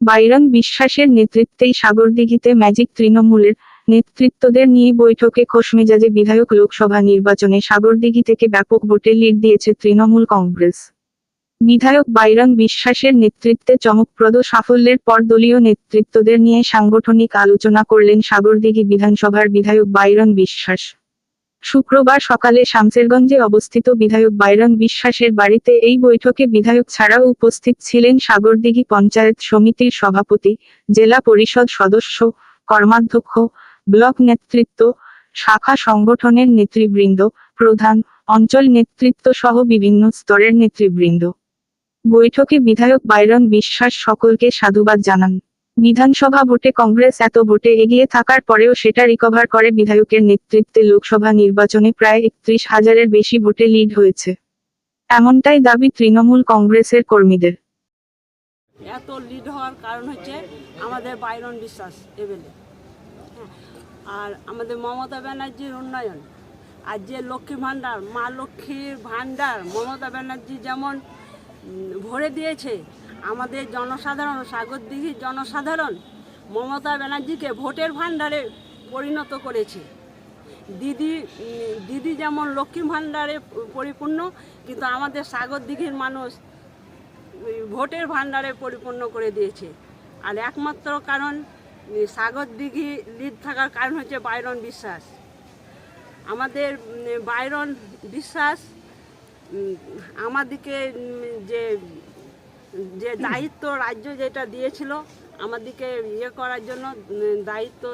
Byron বিশ্বাসের নেতৃত্বেই সাগরদিঘিতে magic তৃণমূলের নেতৃত্বদের নিয়ে বৈঠকে খোশমেজাজে বিধায়ক লোকসভা নির্বাচনে সাগরদিঘি থেকে ব্যাপক ভোটে লিড দিয়েছে তৃণমূল কংগ্রেস। বিধায়ক বাইরন বিশ্বাসের নেতৃত্বে চমকপ্রদ সাফল্যের পর দলীয় নেতৃত্বদের নিয়ে সাংগঠনিক আলোচনা করলেন সাগরদিঘি বিধানসভার বিধায়ক বাইরন বিশ্বাস। শুক্রবার সকালে শামসেরগঞ্জে অবস্থিত বিধায়ক বাইরন বিশ্বাসের বাড়িতে এই বৈঠকে বিধায়ক ছাড়াও উপস্থিত ছিলেন সাগরদিঘি পঞ্চায়েত সমিতির সভাপতি, জেলা পরিষদ সদস্য, কর্মাধ্যক্ষ, ব্লক নেতৃত্ব, শাখা সংগঠনের নেতৃবৃন্দ, প্রধান, অঞ্চল নেতৃত্ব সহ বিভিন্ন স্তরের নেতৃবৃন্দ। বৈঠকে বিধায়ক বাইরন বিশ্বাস সকলকে সাধুবাদ জানান। বিধানসভা ভোটে কংগ্রেস এত ভোটে এগিয়ে থাকার পরেও সেটা রিকভার করে বিধায়কের নেতৃত্বে লোকসভা নির্বাচনে প্রায় 31,000-এর বেশি ভোটে লিড হয়েছে। এমনটাই দাবি তৃণমূল কংগ্রেসের কর্মীদের। এত লিড হওয়ার কারণ হচ্ছে আমাদের বাইরন বিশ্বাস এমএলএ, আর আমাদের মমতা ব্যানার্জির উন্নয়ন, আর যে লক্ষ্মী ভাণ্ডার, মা লক্ষ্মীর ভাণ্ডার মমতা ব্যানার্জি যেমন ভরে দিয়েছে, আমাদের জনসাধারণ, সাগরদিঘির জনসাধারণ মমতা ব্যানার্জিকে ভোটের ভাণ্ডারে পরিণত করেছে। দিদি যেমন লক্ষ্মী ভাণ্ডারে পরিপূর্ণ, কিন্তু আমাদের সাগরদিঘির মানুষ ভোটের ভাণ্ডারে পরিপূর্ণ করে দিয়েছে। আর একমাত্র কারণ সাগরদিঘি লিড থাকার কারণ হচ্ছে বাইরন বিশ্বাস। আমাদের বাইরন বিশ্বাস আমাদেরকে যে দায়িত্ব রাজ্য যেটা দিয়েছিল আমাদেরকে করার জন্য, দায়িত্ব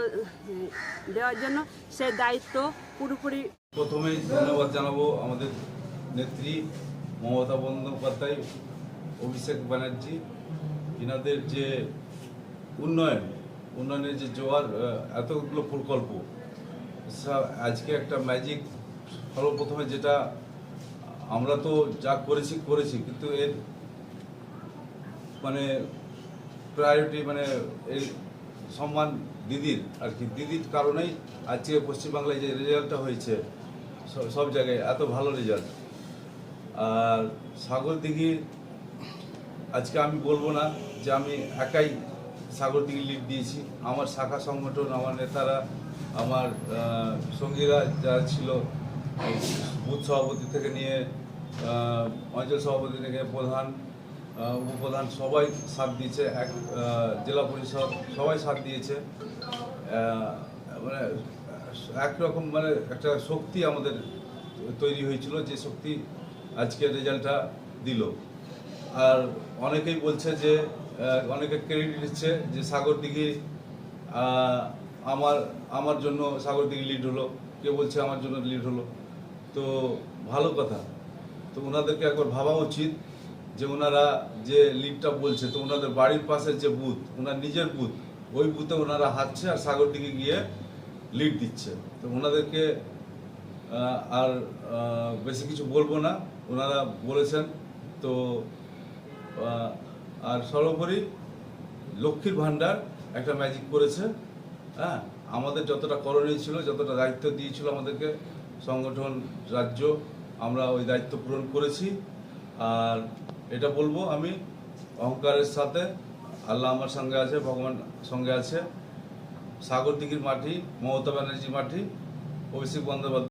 দেওয়ার জন্য, সেই দায়িত্ব পুরোপুরি। প্রথমেই ধন্যবাদ জানাবো আমাদের নেত্রী মমতা বন্দ্যোপাধ্যায়, অভিষেক ব্যানার্জি, এনাদের যে উন্নয়নের যে জোয়ার, এতগুলো প্রকল্প, আজকে একটা ম্যাজিক। সর্বপ্রথমে যেটা আমরা তো যা করেছি কিন্তু এর মানে প্রায়োরিটি, মানে এই সম্মান দিদির আর কি, দিদির কারণেই আজকে পশ্চিমবাংলায় যে রেজাল্টটা হয়েছে, সব জায়গায় এত ভালো রেজাল্ট। আর সাগরদিঘি আজকে আমি বলবো না যে আমি একাই সাগরদিঘি লিড দিয়েছি। আমার শাখা সংগঠন, আমার নেতারা, আমার সঙ্গীরা যারা ছিল, বুথ সভাপতি থেকে নিয়ে অঞ্চল সভাপতি থেকে প্রধান, উপপ্রধান, সবাই সাথ দিয়েছে। জেলা পরিষদ সবাই সাথ দিয়েছে। মানে একরকম মানে একটা শক্তি আমাদের তৈরি হয়েছিল, যে শক্তি আজকে রেজাল্টটা দিল। আর অনেকেই বলছে যে, অনেকে ক্রেডিট দিচ্ছে যে সাগরদিঘি আমার জন্য সাগরদিঘি লিড হলো, কেউ বলছে আমার জন্য লিড হলো। তো ভালো কথা, তো ওনাদেরকে একবার ভাবা উচিত যে ওনারা যে লিডটা বলছে, তো ওনাদের বাড়ির পাশের যে বুথ, ওনার নিজের বুথ, ওই বুথে ওনারা হাঁটছে আর সাগরদিঘি গিয়ে লিড দিচ্ছে। তো ওনাদেরকে আর বেশি কিছু বলবো না, ওনারা বলেছেন। তো আর সর্বোপরি লক্ষ্মীর ভাণ্ডার একটা ম্যাজিক করেছে। হ্যাঁ, আমাদের যতটা করণীয় ছিল, যতটা দায়িত্ব দিয়েছিল আমাদেরকে সংগঠন, রাজ্য, আমরা ওই দায়িত্ব পূরণ করেছি। আর এটা বলবো আমি অহংকারের সাথে, আল্লাহ আমার সঙ্গে আছে, ভগবান সঙ্গে আছে। সাগরদিঘির মাটি, মমতা ব্যানার্জির মাটি, অভিষেক বন্দ্যোপাধ্যায়